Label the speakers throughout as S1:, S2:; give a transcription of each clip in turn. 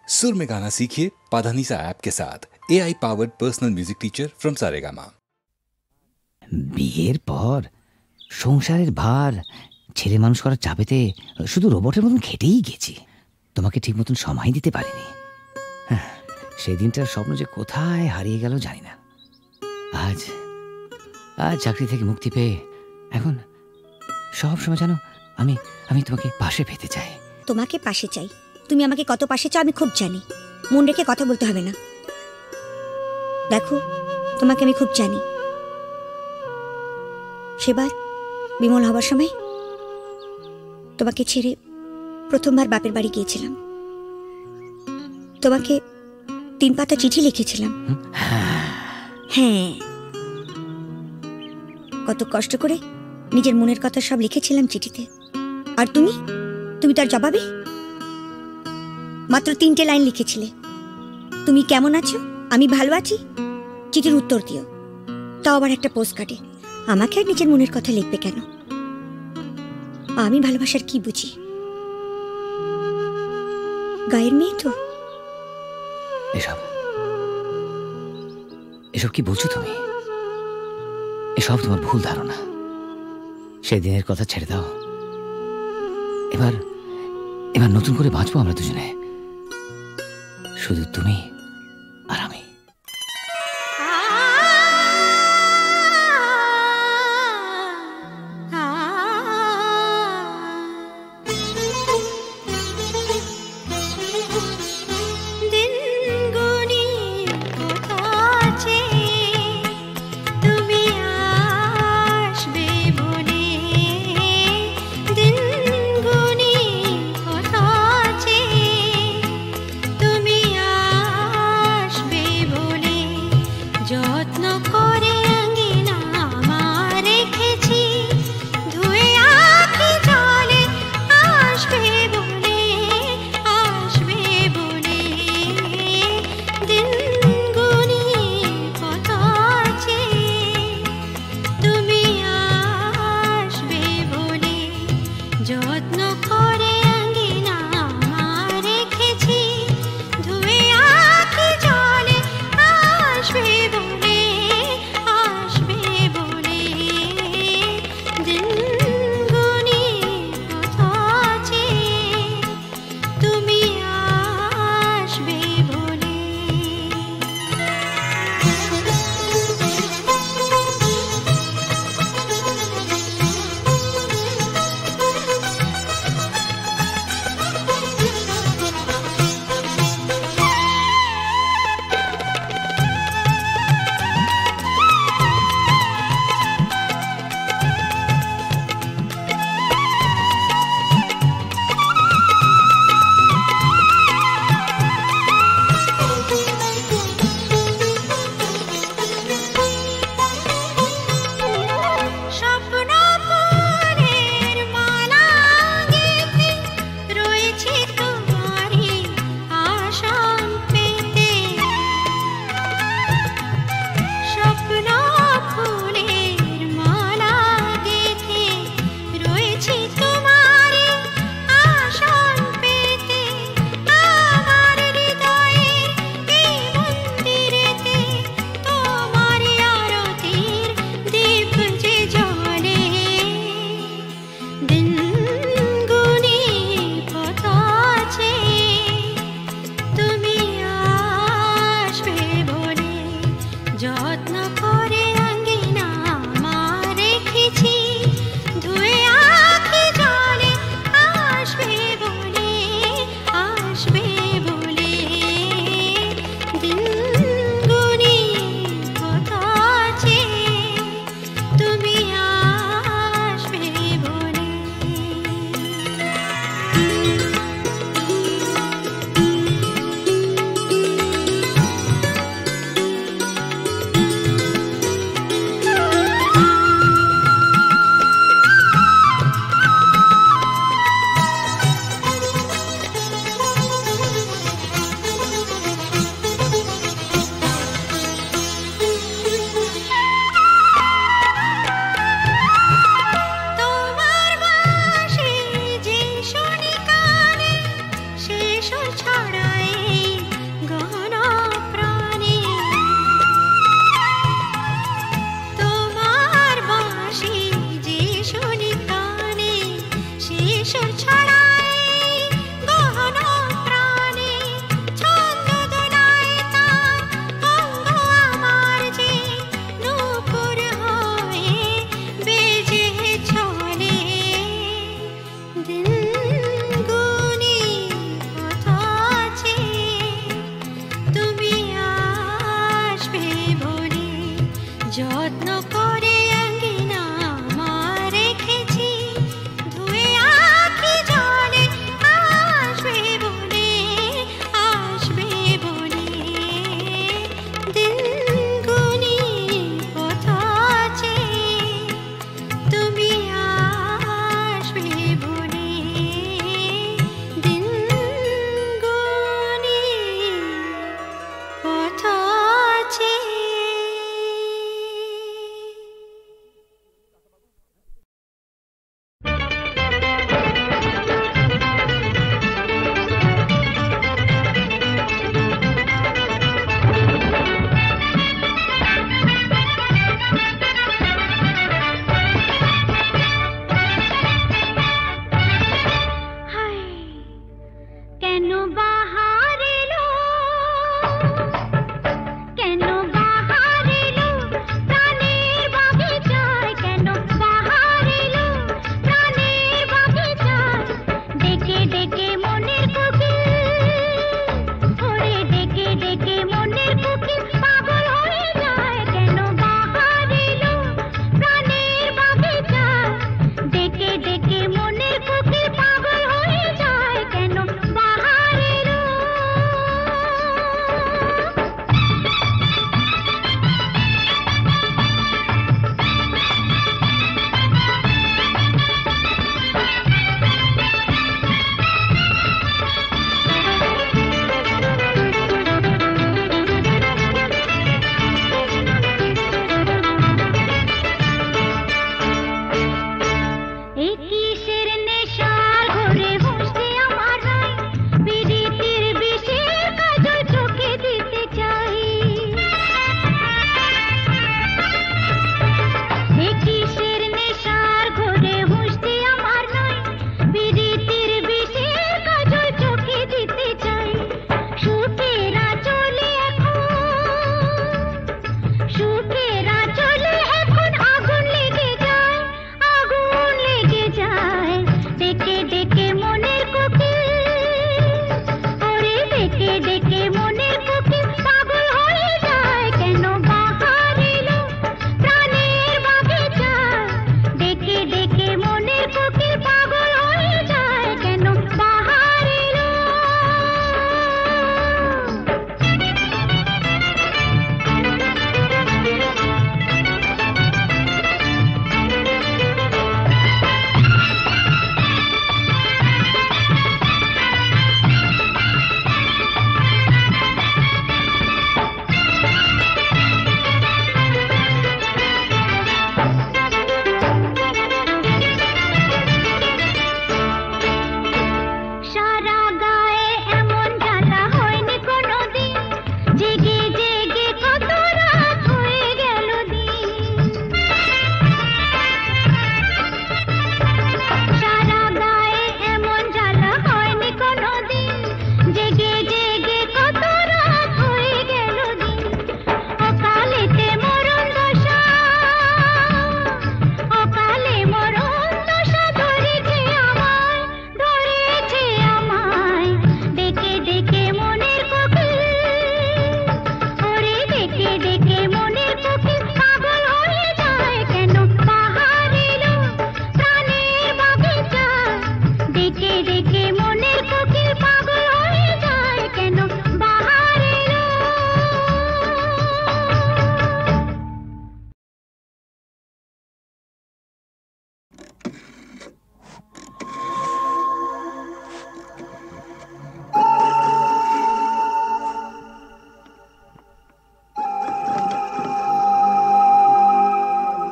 S1: सुर में गाना सीखिए पाधानीसा ऐप के साथ। AI powered personal music teacher from Saregama.
S2: বিয়ের পর সংসারের ভার ছেলে মানুষ করার চাপেতে শুধু রোবটের মতন খেটেই গেছি। তোমাকে ঠিক মতন সময় দিতে পারিনি। সেই দিনটার স্বপ্ন যে কোথায় হারিয়ে গেল জানি না। আজ আজ চাকরি থেকে মুক্তি পেয়ে এখন সব সময় জানো আমি তোমাকে পাশে পেতে চাই।
S3: তোমাকে পাশে চাই? তুমি আমাকে কত পাশে চাও আমি খুব জানি। মন রেখে কথা বলতে হবে না। দেখো, তোমাকে আমি খুব জানি। সেবার বিমল হবার সময় তোমাকে ছেড়ে প্রথমবার বাপের বাড়ি গিয়েছিলাম। তোমাকে 3 পাতা চিঠি লিখেছিলাম। হ্যাঁ, কত কষ্ট করে নিজের মনের কথা সব লিখেছিলাম চিঠিতে। আর তুমি তার জবাবে মাত্র 3টে লাইন লিখেছিলে, তুমি কেমন আছো, আমি ভালো আছি, চিঠির উত্তর দিও। তাও আবার একটা পোস্ট কার্ডে। আমাকে আর নিজের মনের কথা লিখবে কেন? আমি ভালোবাসার কি বুঝি? গায়ের মেয়ে তো।
S2: এসব কি বলছো তুমি? এসব তোমার ভুল ধারণা। সেদিনের কথা ছেড়ে দাও। এবার নতুন করে বাঁচবো আমরা দুজনে, শুধু তুমি আর আমি।
S4: তুমি আসবে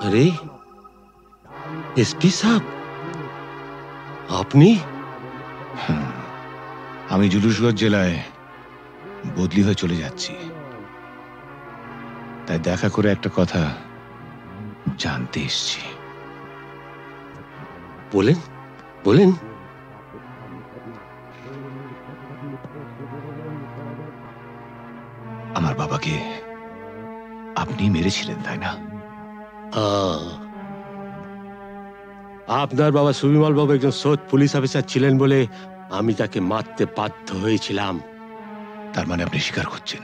S4: अरे এসপি সাহেব, আপনি?
S5: আমি জুলুসগঞ্জ জেলায় বদলি হয়ে চলে যাচ্ছি, তাই দেখা করে একটা কথা জানতে এসেছি।
S4: বলেন বলেন।
S5: আমার বাবাকে আপনি মেরেছিলেন, তাই না?
S4: আপনার বাবা সুবিমল বাবু একজন সৎ পুলিশ অফিসার ছিলেন বলে আমি তাকে মারতে বাধ্য হয়েছিলাম।
S5: তার মানে আপনি স্বীকার করছেন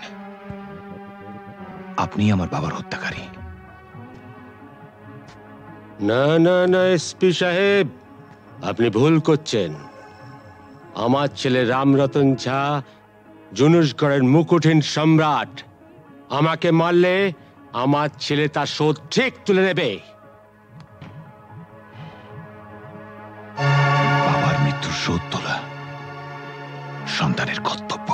S5: আপনি আমার বাবার হত্যাকারী?
S4: না না না এসপি সাহেব, আপনি ভুল করছেন। আমার ছেলে রামরতন ঝা জুনুসগড়ের মুকুটহীন সম্রাট। আমাকে মারলে আমার ছেলে তার শোধ ঠিক তুলে নেবে।
S5: বাবার মৃত্যুর শোধ তোলা সন্তানের কর্তব্য।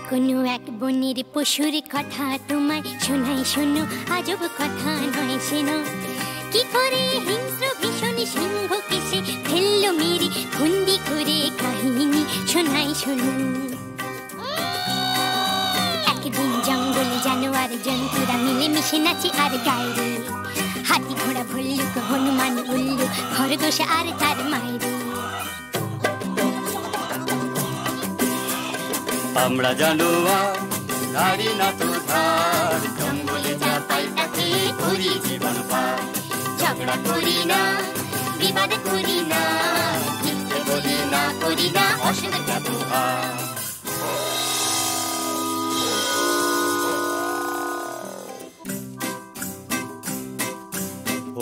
S6: কোনো এক বনের পশুর কথা তোমায় শোনাই, শোনো আজব কথা নয় শোনো। কি করে হিংস্র ভীষণ সিংহকে সে ফেললো মেরে বন্দি করে, কাহিনী শোনাই শোনো। একদিন জঙ্গলে জানোয়ার জন্তুরা মিলে মিশে নাচে আর গায়ে রে, হাতি ঘোড়া ভল্লুক হনুমান উল্লু খরগোশ আর তার মায়ের।
S7: আমরা জানোয়ার নারী না তো ধার, জঙ্গলে যা পাই তাকে করি জীবন পার। ঝগড়া করি না, বিবাদ করি না, মিথ্যে বলি না, করি না অসৎ ব্যবহার।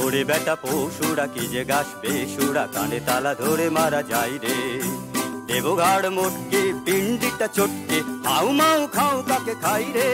S7: ওরে বেটা পশুরা কি যে গাছ বেসুরা, কানে তালা ধরে মারা যায় রে। দেবগাড় মোটকে পিন্ডিটা চটকে মাউ মাউ খাও কাকে খাই রে।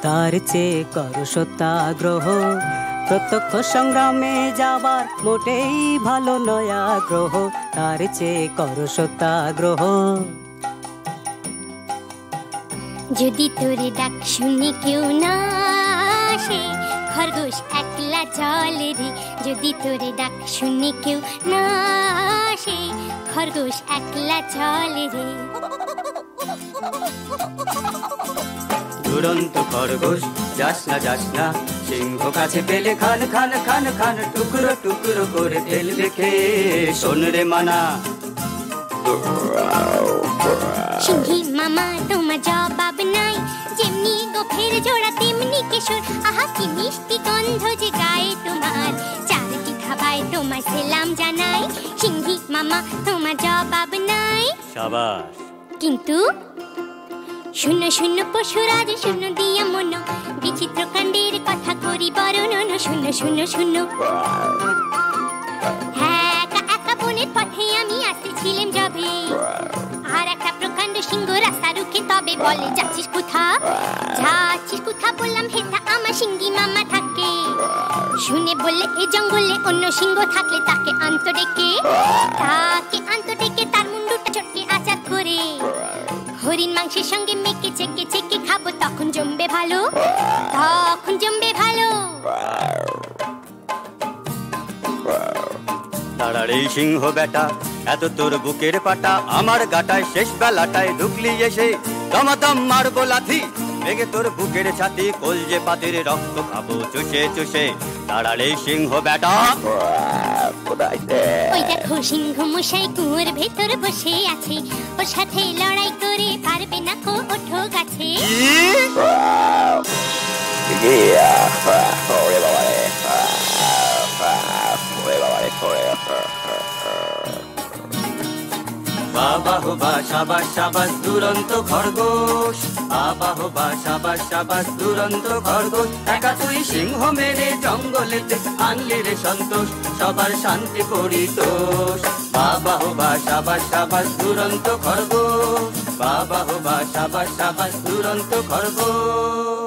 S8: তার চেয়ে কর সত্যাগ্রহ, প্রত্যক্ষ সংগ্রামে যাবার মোটেই ভালো নয় আগ্রহ। তার চেয়ে কর সত্যাগ্রহ।
S6: যদি তোরে ডাক শুনে কেউ না আসে, খরগোশ একলা চলে রে। যদি তোরে ডাক শুনে কেউ না আসে, খরগোশ একলা চলে রে।
S7: দুরন্ত খরগোশ যাস না, সিংহ কাছে পেলে খান খান খান খান, টুকরো টুকরো করে ফেলবে খেয়ে, শোন রে মানা।
S6: সিংহী মামা তোমার জবাব নাই, যেমনি গোফের জোড়া তেমনি কেশর। আহা কি মিষ্টি গন্ধ যে গায়ে তোমার, চারটি খাবায় তোমার সেলাম জানাই। সিংহী মামা তোমার জবাব নাই।
S7: সাবাস।
S6: কিন্তু শূন্য শূন্য পশুরাজ শূন্য দিয়া মন, বিচিত্র কাণ্ডের কথা করি বর্ণন। শূন্য শূন্য শূন্য। হ্যাঁ একা একা বনের পথে আমি আসতেছিলাম যাবে, আর একটা প্রকাণ্ড সিংহ রাস্তা রুখে তবে বলে যাচ্ছিস কোথা, যাচ্ছিস কোথা বললাম হেথা আমার সিংহী মামা থাকে। শুনে বললে এ জঙ্গলে অন্য সিংহ থাকলে তাকে আন্ত ডেকে, তার মুন্ডুটা চটকে আচার করে, হরিণ মাংসের সঙ্গে মেখে চেকে চেকে খাবো, তখন জমবে ভালো, তখন জমবে ভালো।
S7: তাড়ারে সিংহ বেটা, এত তোর বুকের পাটা, আমার গাটায় শেষ বেলাটায় ঢুকলি এসে, দমাদম মারবো লাথি ভেঙে তোর বুকের ছাতি, কলজে পাতির রক্ত খাবো চুষে চুষে। তাড়ারে সিংহ বেটা।
S6: ওই দেখো সিংহ মশাই কুয়োর ভেতর বসে আছে, ওর সাথে লড়াই করে পারবে না কো, ওঠো গাছে।
S7: বাবা হো বা সাবাস সাবাস দুরন্ত খরগোশ, বাবা হো বা সাবাস সাবাস দুরন্ত খরগোশ। একা তুই সিংহ মেরে জঙ্গলেতে আনলি রে সন্তোষ, সবার শান্তি করি তোষ। বাবা হো বা সাবাস সাবাস দুরন্ত খরগোশ, বাবা হো বা সাবাস সাবাস দুরন্ত খরগোশ।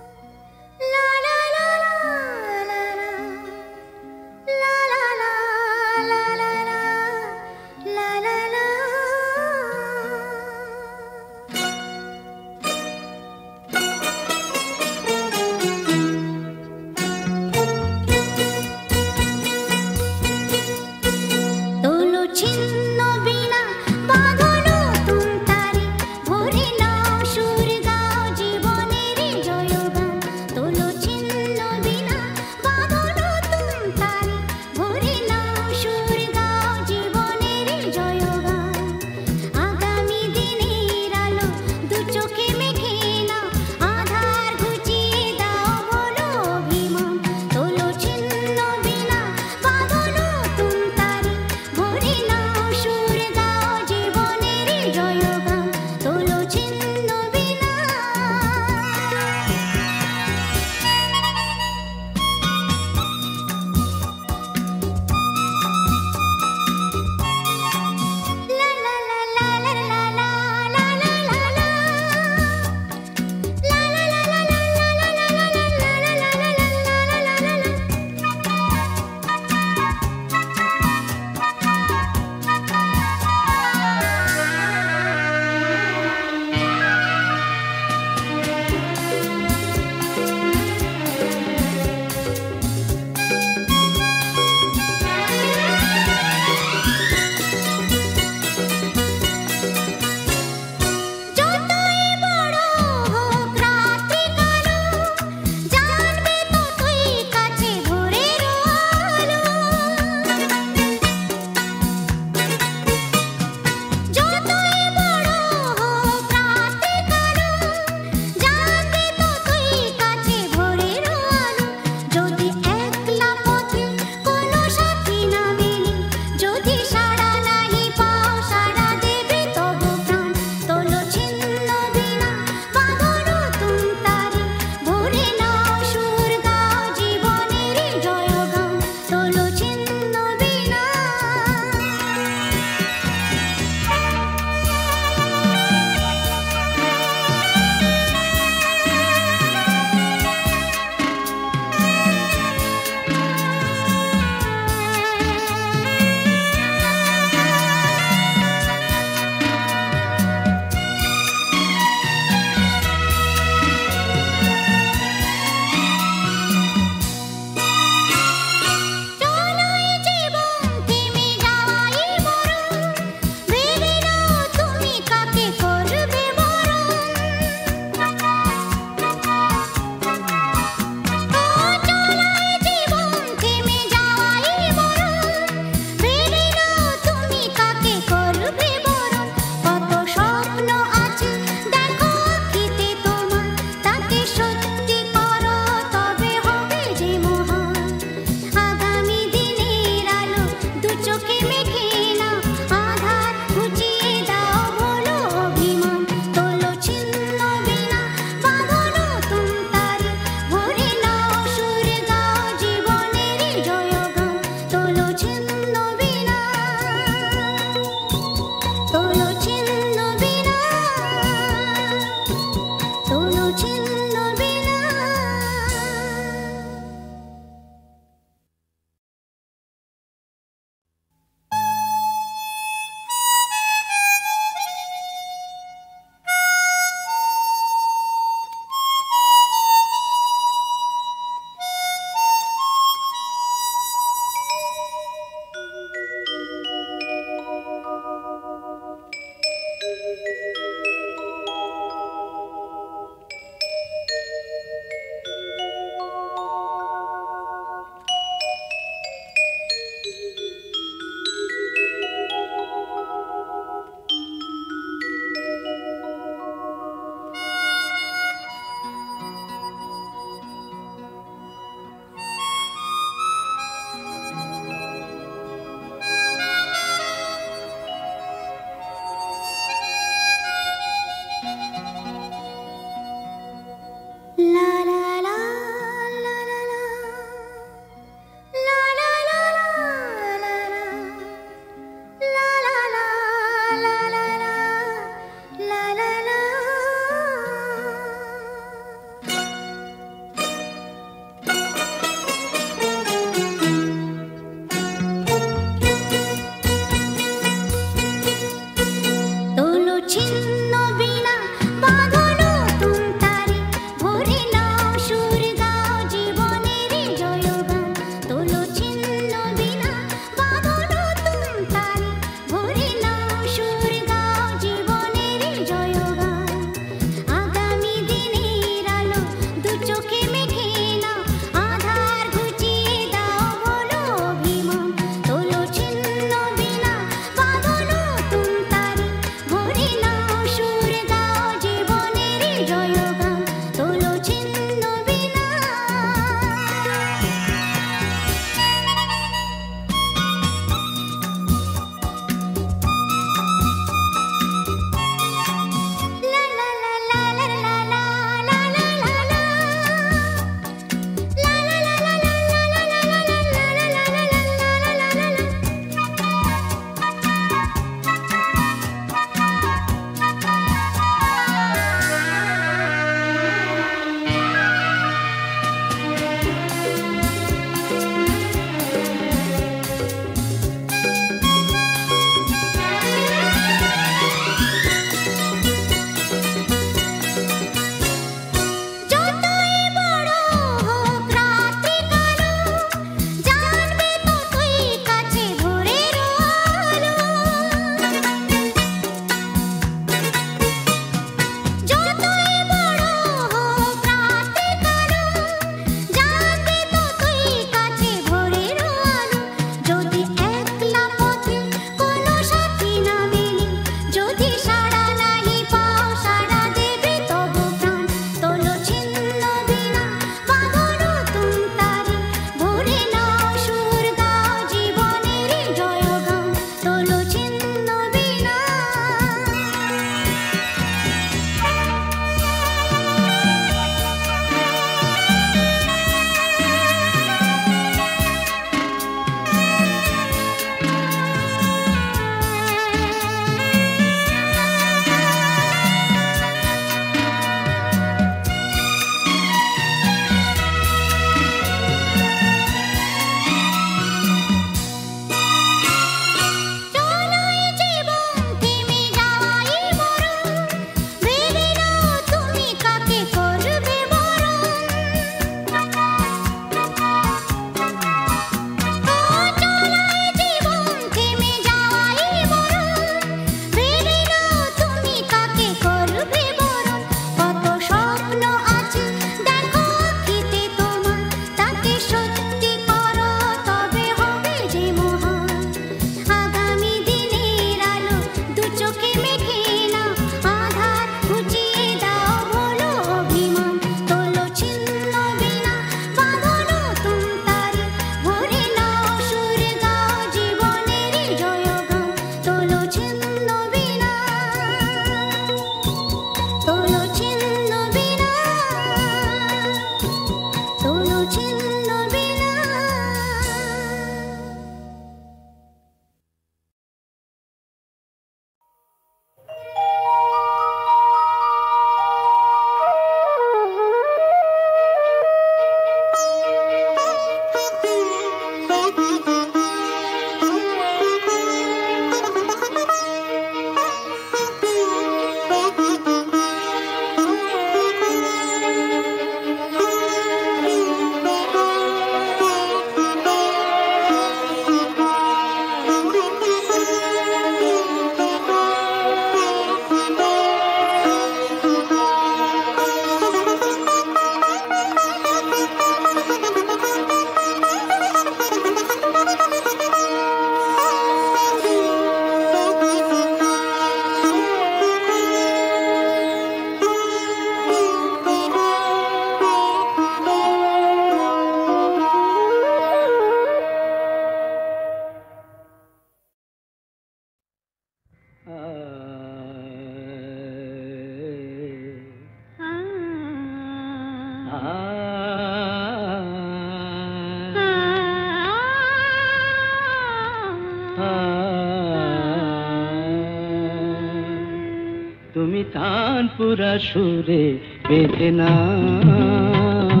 S9: তানপুরা সুরে বেঁধে নাও,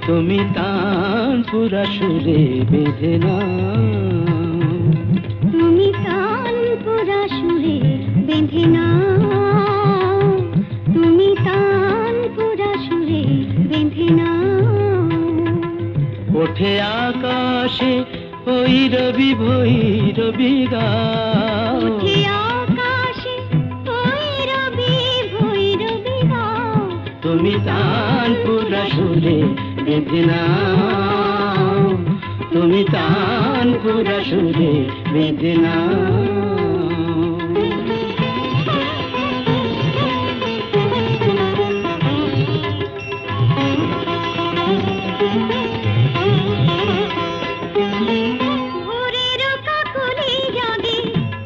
S9: তুমি তানপুরা সুরে বেঁধে নাও,
S6: তুমি তানপুরা সুরে বেঁধে নাও, তুমি তানপুরা সুরে বেঁধে নাও।
S9: ওঠে আকাশে ওই রবি ভৈরবী গাও,
S6: ওঠে আকাশে ওই রবি ভৈরবী গাও,
S9: তুমি তানপুরা সুরে বেঁধে নাও, তুমি তানপুরা সুরে বেঁধে নাও।
S6: ভোরের কাকলি জাগে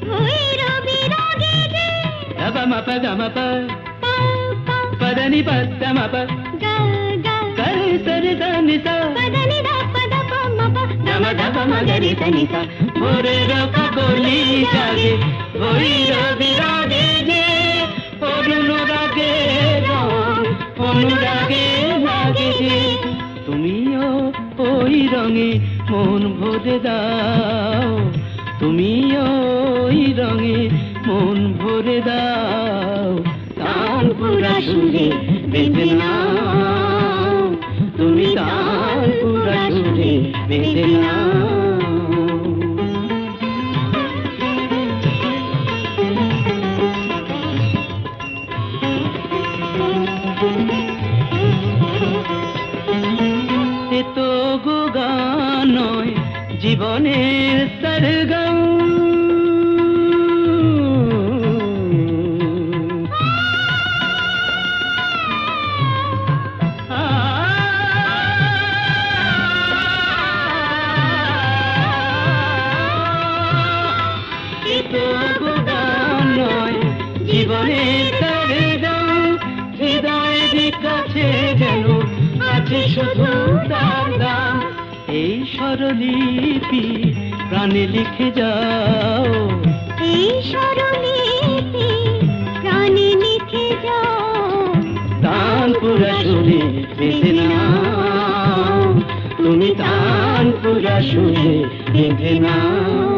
S6: ভৈরবী রাগে যে,
S9: মপ গমপ পদনি পদ্মপ
S6: গা গা
S9: গরি সরি దని সা
S6: পদনি দা পদ পমপ
S9: গম গম মগরি সনি সা। ভোরের কাকলি জাগে ভৈরবী রাগে যে, অনুরাগে অনুরাগে লাগে যে, তুমিও ওই রঙে মন ভরে দাও, তুমিও ওই রঙে মন ভরে দাও, তানপুরা সুরে বেঁধে নাও, তুমি তানপুরা সুরে বেঁধে নাও। এ তো গো গান নয় জীবনের সরগম, এ তো গো গান নয় জীবনের সরগম, হৃদয়ের কাছে যেন আছে শুধু তার গান। এই স্বরলিপি প্রাণে লিখে যাও,
S6: এই স্বরলিপি প্রাণে লিখে যাও,
S9: তানপুরা সুরে বেঁধে নাও, তুমি তানপুরা সুরে বেঁধে নাও।